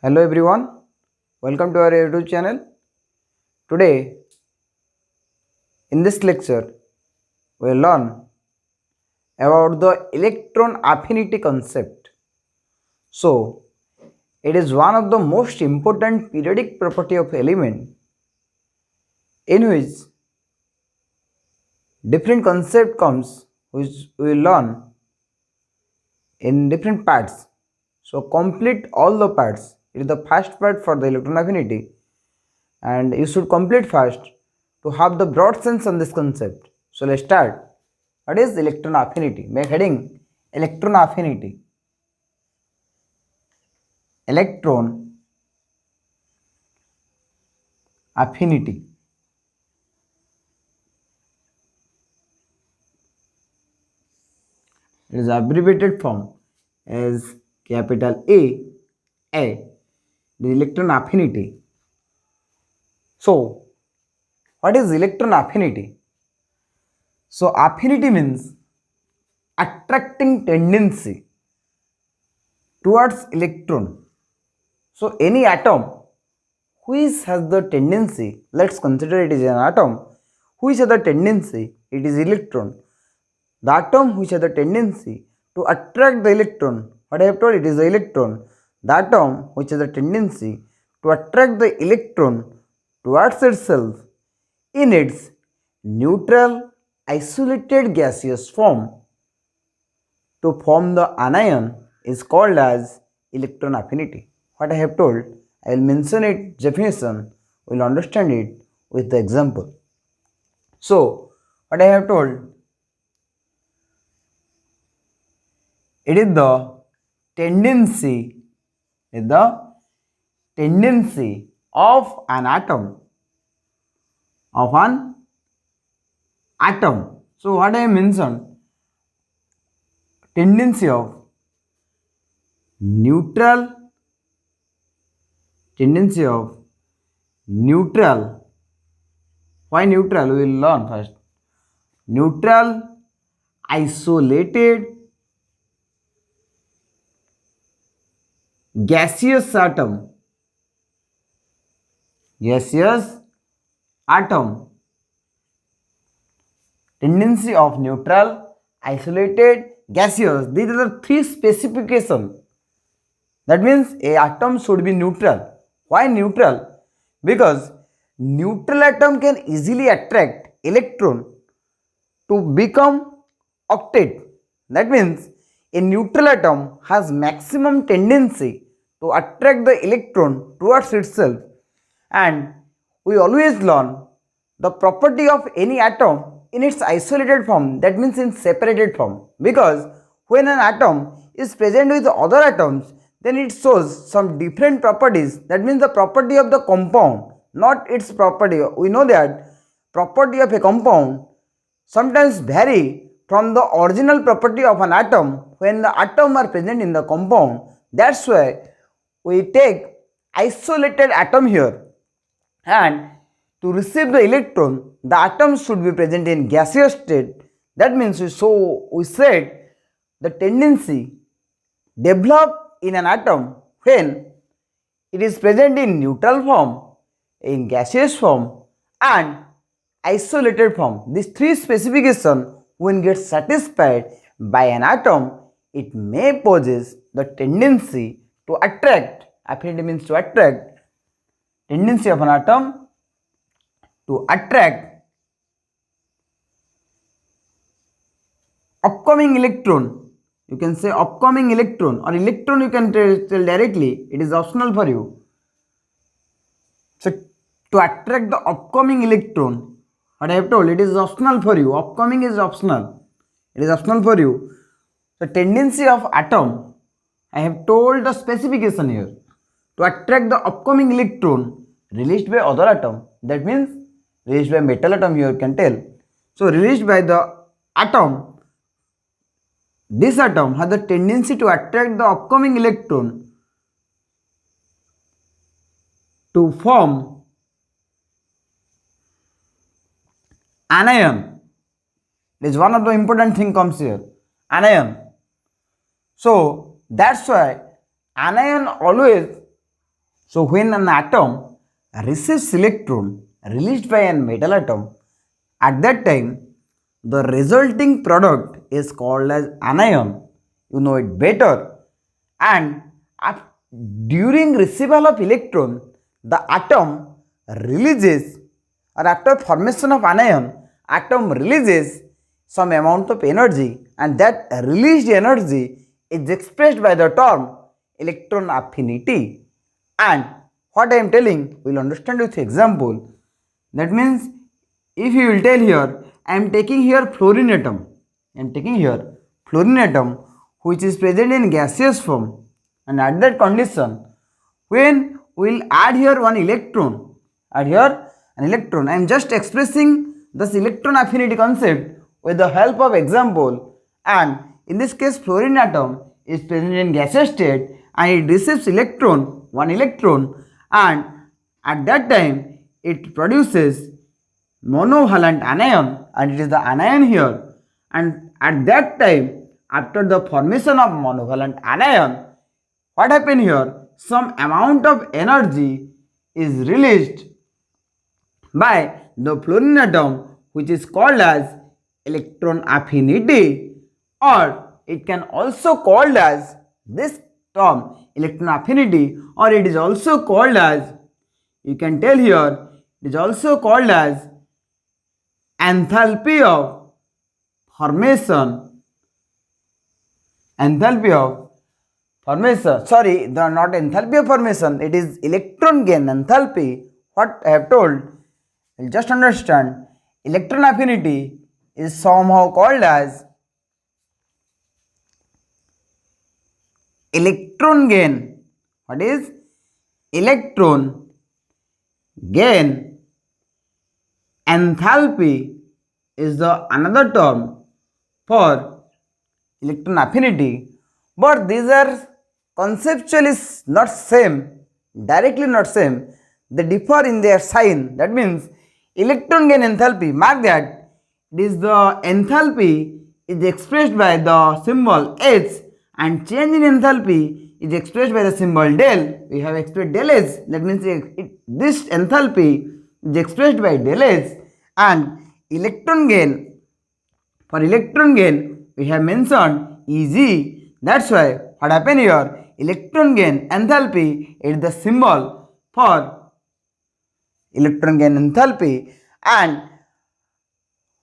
Hello everyone, welcome to our YouTube channel. Today in this lecture we will learn about the electron affinity concept. So it is one of the most important periodic property of element in which different concept comes which we will learn in different parts. So complete all the parts. It is the first part for the electron affinity and you should complete first to have the broad sense on this concept. So let's start. What is electron affinity? Make heading electron affinity. Electron affinity. It is abbreviated form as capital A, the electron affinity. So what is electron affinity? So affinity means attracting tendency towards electron. So any atom which has the tendency, let's consider it is an atom which has the tendency, it is electron. The atom which has the tendency to attract the electron, what I have told, it is the electron. The atom which has the tendency to attract the electron towards itself in its neutral isolated gaseous form to form the anion is called as electron affinity. What I have told, I will mention it definition, we will understand it with the example. So what I have told, it is the tendency of an atom So what I mentioned, tendency of neutral why neutral, we will learn first. Neutral isolated gaseous atom tendency of neutral isolated gaseous, these are the three specifications. That means a atom should be neutral. Why neutral? Because neutral atom can easily attract electron to become octet. That means a neutral atom has maximum tendency to attract the electron towards itself, and we always learn the property of any atom in its isolated form, that means in separated form, because when an atom is present with other atoms, then it shows some different properties, that means the property of the compound, not its property. We know that property of a compound sometimes vary from the original property of an atom when the atom are present in the compound. That's why we take isolated atom here, and to receive the electron the atom should be present in gaseous state. That means we said the tendency developed in an atom when it is present in neutral form, in gaseous form and isolated form. These three specifications when get satisfied by an atom, it may possess the tendency to attract. Affinity means to attract. Tendency of an atom to attract upcoming electron. You can say upcoming electron, or electron you can tell directly, it is optional for you. So to attract the upcoming electron, what I have told, it is optional for you. Upcoming is optional. It is optional for you. The tendency of atom, I have told the specification here, to attract the upcoming electron released by other atom. That means released by metal atom, here you can tell. So released by the atom, this atom has the tendency to attract the upcoming electron to form anion. It is one of the important thing comes here, anion. So that's why anion always So when an atom receives electron released by a metal atom, at that time the resulting product is called as anion. You know it better. And during receival of electron, the atom releases, or after formation of anion, atom releases some amount of energy, and that released energy is expressed by the term electron affinity. And what I am telling, we will understand with example. That means if you will tell here, I am taking here fluorine atom. I am taking here fluorine atom which is present in gaseous form, and at that condition, when we will add here one electron, add here an electron. I am just expressing this electron affinity concept with the help of example, and in this case fluorine atom is present in gaseous state and it receives electron, one electron, and at that time it produces monovalent anion, and it is the anion here, and at that time after the formation of monovalent anion, what happened here? Some amount of energy is released by the fluorine atom which is called as electron affinity, or it can also called as this term electron affinity, or it is also called as, you can tell here, it is also called as enthalpy of formation. Enthalpy of formation, sorry, the not enthalpy of formation, it is electron gain enthalpy. What I have told, you'll just understand. Electron affinity is somehow called as electron gain. What is electron gain enthalpy is the another term for electron affinity, but these are conceptually not same, directly not same, they differ in their sign. That means electron gain enthalpy, mark that it is the enthalpy is expressed by the symbol H, and change in enthalpy is expressed by the symbol del. We have expressed del H, that means this enthalpy is expressed by del H, and electron gain, for electron gain we have mentioned Eg. That's why what happened here, electron gain enthalpy is the symbol for electron gain enthalpy. And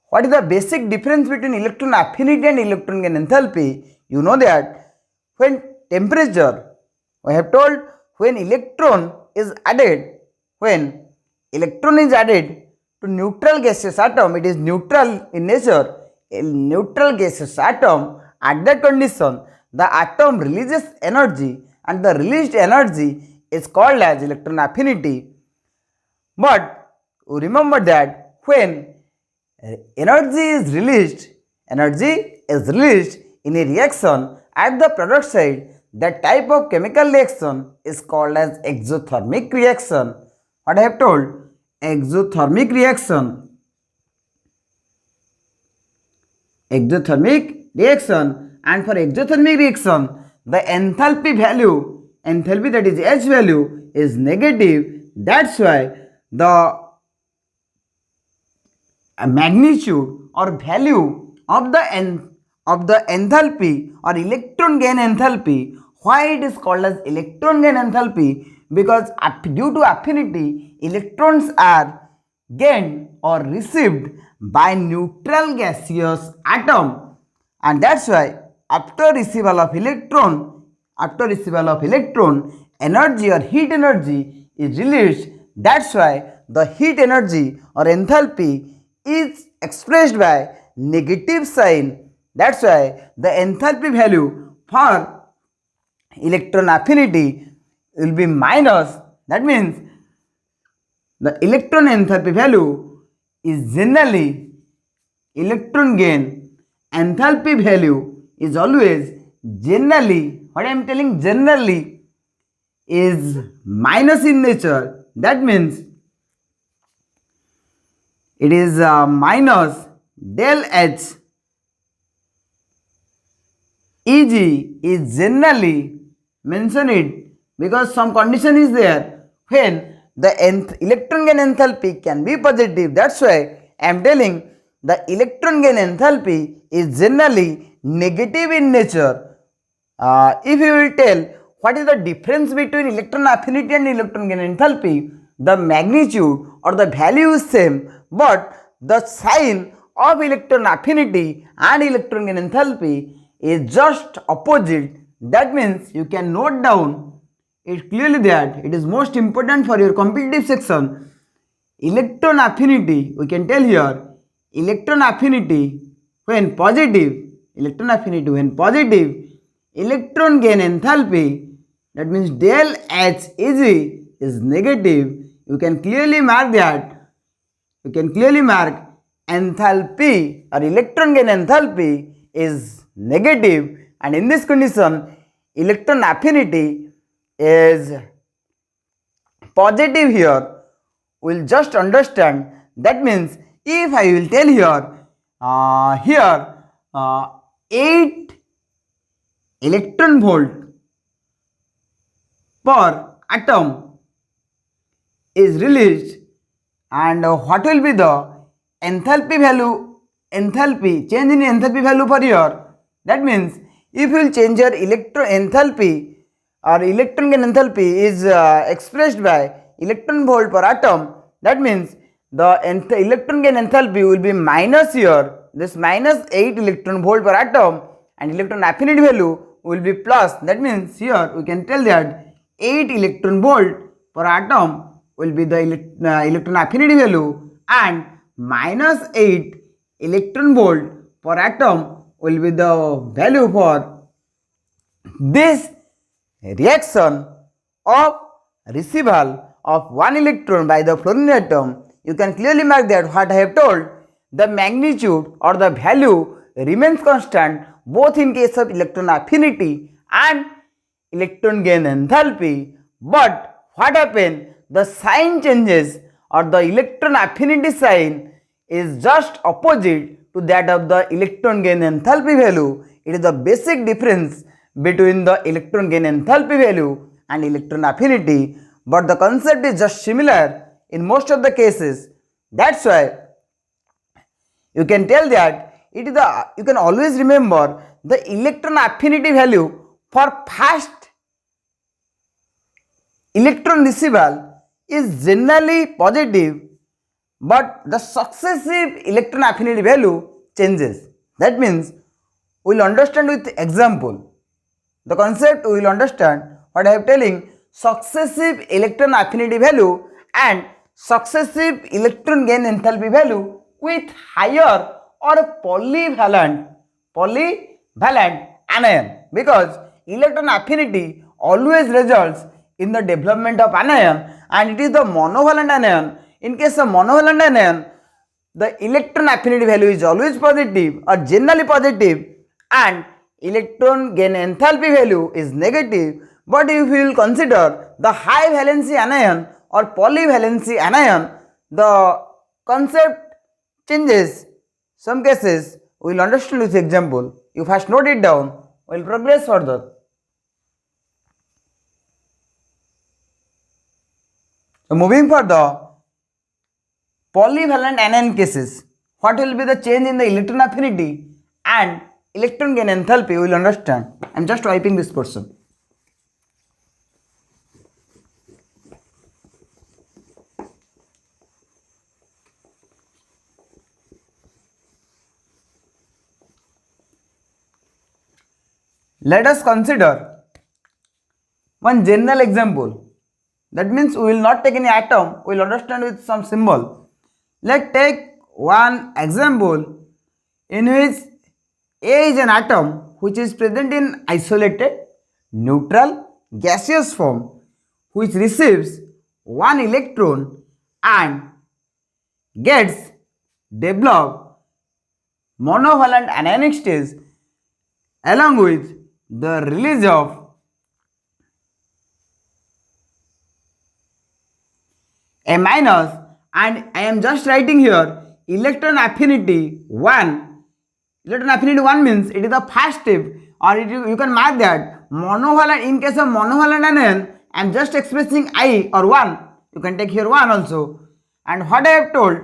what is the basic difference between electron affinity and electron gain enthalpy? You know that when temperature, we have told when electron is added to neutral gaseous atom, it is neutral in nature, a neutral gaseous atom, at that condition the atom releases energy, and the released energy is called as electron affinity. But remember that when energy is released in a reaction at the product side, that type of chemical reaction is called as exothermic reaction. What I have told, exothermic reaction. Exothermic reaction, and for exothermic reaction the enthalpy value, enthalpy that is H value is negative. That's why the magnitude or value of the enthalpy or electron gain enthalpy, why it is called as electron gain enthalpy? Because due to affinity, electrons are gained or received by neutral gaseous atom, and that's why after receival of electron, energy or heat energy is released. That's why the heat energy or enthalpy is expressed by negative sign. That's why the enthalpy value for electron affinity will be minus. That means the electron enthalpy value is generally, electron gain enthalpy value is always generally, what I am telling, generally is minus in nature. That means it is minus del H. Eg is generally, mention it because some condition is there. when the electron gain enthalpy can be positive. That's why I am telling the electron gain enthalpy is generally negative in nature. If you will tell what is the difference between electron affinity and electron gain enthalpy, the magnitude or the value is same, but the sign of electron affinity and electron gain enthalpy is just opposite. That means you can note down it clearly that it is most important for your competitive section. Electron affinity, we can tell here, electron affinity when positive, electron gain enthalpy, that means del H Eg is negative. You can clearly mark that. You can clearly mark enthalpy or electron gain enthalpy is negative, and in this condition electron affinity is positive here. We'll just understand. That means if I will tell here 8 electron volt per atom is released, and what will be the enthalpy value, change in enthalpy value per year. That means if you will change your electron enthalpy or electron gain enthalpy is expressed by electron volt per atom, that means the electron gain enthalpy will be minus here, this minus 8 electron volt per atom, and electron affinity value will be plus. That means here we can tell that 8 electron volt per atom will be the electron affinity value, and minus 8 electron volt per atom will be the value for this reaction of receival of 1 electron by the fluorine atom. You can clearly mark that what I have told, the magnitude or the value remains constant both in case of electron affinity and electron gain enthalpy, but what happens, the sign changes or the electron affinity sign is just opposite to that of the electron gain enthalpy value. It is the basic difference between the electron gain enthalpy value and electron affinity, but the concept is just similar in most of the cases. That's why you can tell that it is the, you can always remember the electron affinity value for first electron receival is generally positive, but the successive electron affinity value changes. That means we will understand with example. The concept we will understand what I am telling, successive electron affinity value and successive electron gain enthalpy value with higher or polyvalent anion, because electron affinity always results in the development of anion, and it is the monovalent anion. In case of monovalent anion, the electron affinity value is always positive or generally positive, and electron gain enthalpy value is negative. But if we will consider the high valency anion or polyvalency anion, the concept changes. Some cases we will understand with example. You first note it down, we will progress further. So moving further, polyvalent anion cases, what will be the change in the electron affinity and electron gain enthalpy, we will understand. I am just wiping this portion. Let us consider one general example. That means we will not take any atom, we will understand with some symbol. Let's take one example in which A is an atom which is present in isolated, neutral, gaseous form, which receives one electron and gets developed monovalent anionic state along with the release of A minus, and I am just writing here electron affinity 1. Electron affinity 1 means it is the first step, or you can mark that monovalent. In case of monovalent anion, I am just expressing I or 1. You can take here 1 also. And what I have told,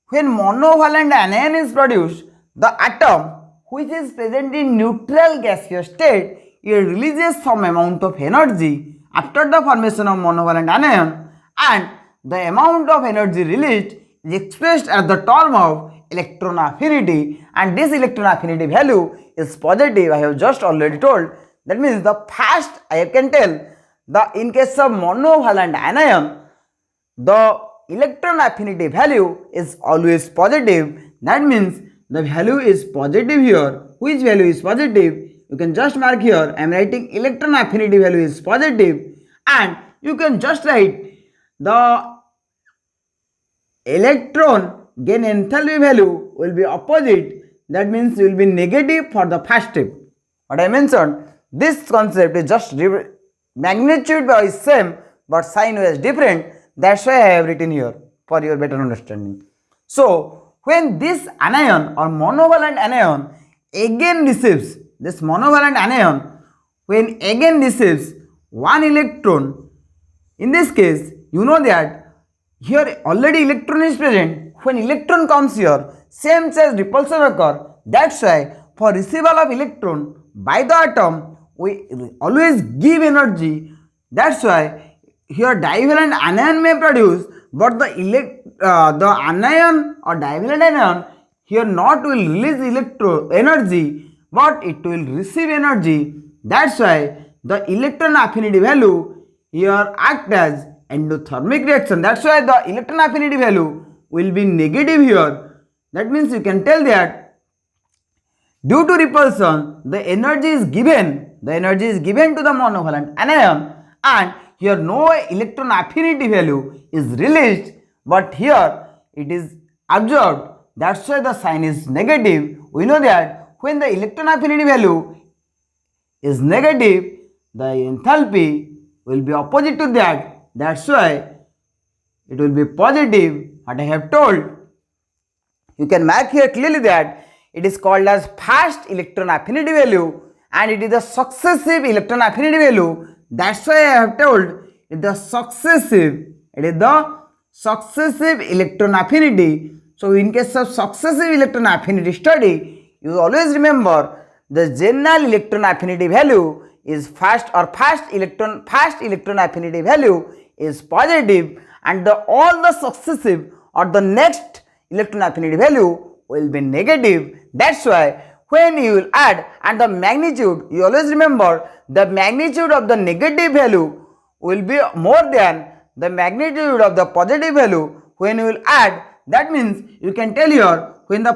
when monovalent anion is produced, the atom which is present in neutral gaseous state, it releases some amount of energy after the formation of monovalent anion, and the amount of energy released is expressed as the term of electron affinity, and this electron affinity value is positive. I have just already told. That means the first I can tell, in case of monovalent anion, the electron affinity value is always positive. That means the value is positive here. Which value is positive? You can just mark here. I am writing electron affinity value is positive, and you can just write the electron gain enthalpy value will be opposite. That means it will be negative for the first step. What I mentioned, this concept is just magnitude is same but sign was different. That's why I have written here for your better understanding. So when this anion or monovalent anion again receives, this monovalent anion when again receives one electron, in this case you know that here already electron is present. When electron comes here, same charge repulsion occur. That's why for receival of electron by the atom, we always give energy. That's why here divalent anion may produce, but the anion or divalent anion here not will release energy, but it will receive energy. That's why the electron affinity value here act as endothermic reaction. That's why the electron affinity value will be negative here. That means you can tell that due to repulsion, the energy is given to the monovalent anion, and here no electron affinity value is released, but here it is absorbed. That's why the sign is negative. We know that when the electron affinity value is negative, the enthalpy will be opposite to that. That's why it will be positive. What I have told, you can mark here clearly that it is called as fast electron affinity value, and it is the successive electron affinity value. That's why I have told it is the successive electron affinity. So in case of successive electron affinity study, you always remember the general electron affinity value is fast electron affinity value is positive, and all the successive or the next electron affinity value will be negative. That's why when you will add, and the magnitude, you always remember the magnitude of the negative value will be more than the magnitude of the positive value when you will add. That means you can tell here when the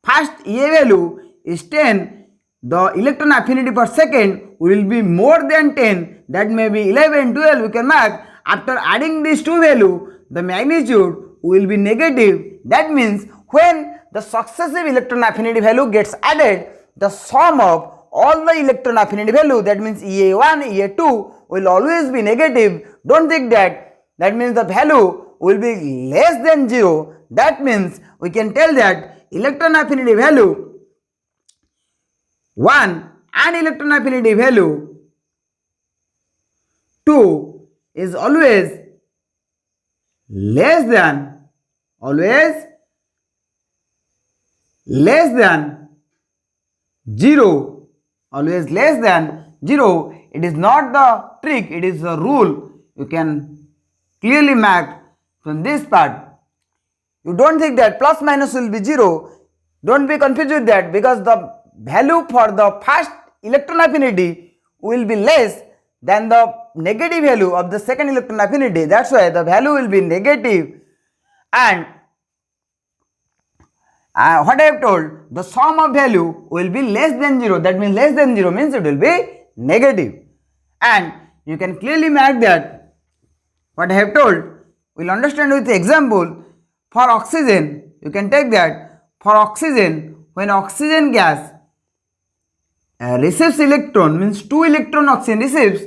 first EA value is 10, the electron affinity per second will be more than 10. That may be 11, 12. We can mark. After adding these two values, the magnitude will be negative. That means when the successive electron affinity value gets added, the sum of all the electron affinity value, that means EA1, EA2 will always be negative. Don't think that. That means the value will be less than 0. That means we can tell that electron affinity value 1 and electron affinity value 2 is always less than 0. Always less than 0. It is not the trick, it is a rule. You can clearly mark from this part. You don't think that plus minus will be 0. Don't be confused with that, because the value for the first electron affinity will be less than the negative value of the second electron affinity. That's why the value will be negative. And what I have told, the sum of value will be less than 0. That means less than 0 means it will be negative. And you can clearly mark that what I have told. We'll understand with the example. For oxygen, you can take that for oxygen, when oxygen gas receives electron, means 2 electron oxygen receives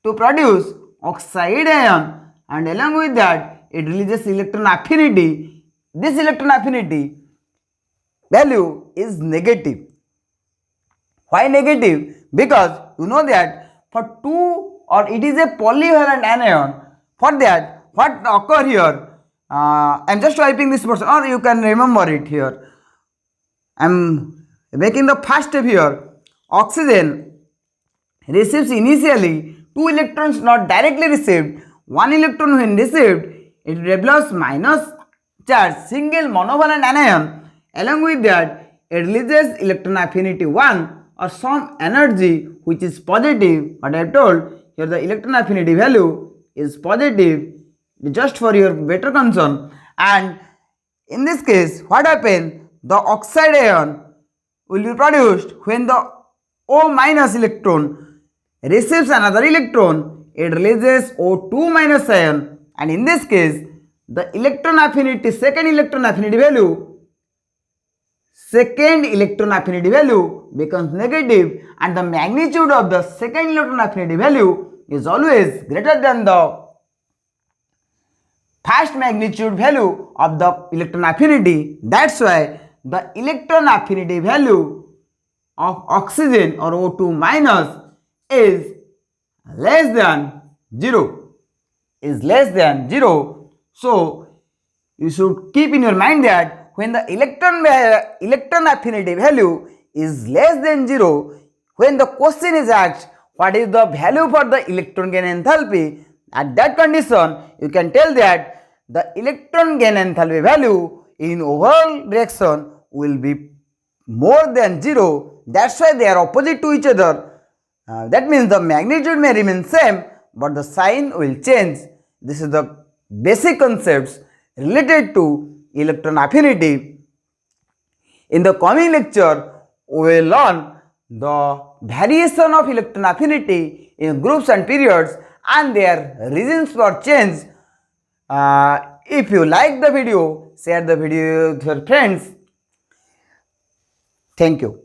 to produce oxide ion, and along with that it releases electron affinity. This electron affinity value is negative. Why negative? Because you know that for 2 or it is a polyvalent anion. For that, what occur here? I am just wiping this portion, or you can remember it here. I am making the first step here. Oxygen receives initially 2 electrons not directly received. 1 electron when received, it develops minus charge single monovalent anion. Along with that, it releases electron affinity 1 or some energy which is positive. What I have told here, the electron affinity value is positive, just for your better concern. And in this case, what happens? The oxide ion will be produced when the O minus electron receives another electron. It releases O2 minus ion, and in this case, the electron affinity, second electron affinity value becomes negative, and the magnitude of the second electron affinity value is always greater than the first magnitude value of the electron affinity. That's why the electron affinity value of oxygen or O2 minus is less than 0. So you should keep in your mind that when the electron affinity value is less than 0, when the question is asked what is the value for the electron gain enthalpy, at that condition you can tell that the electron gain enthalpy value in overall reaction will be more than 0. That's why they are opposite to each other. That means the magnitude may remain same, but the sign will change. This is the basic concepts related to electron affinity. In the coming lecture, we will learn the variation of electron affinity in groups and periods and their reasons for change. If you like the video, share the video with your friends. Thank you.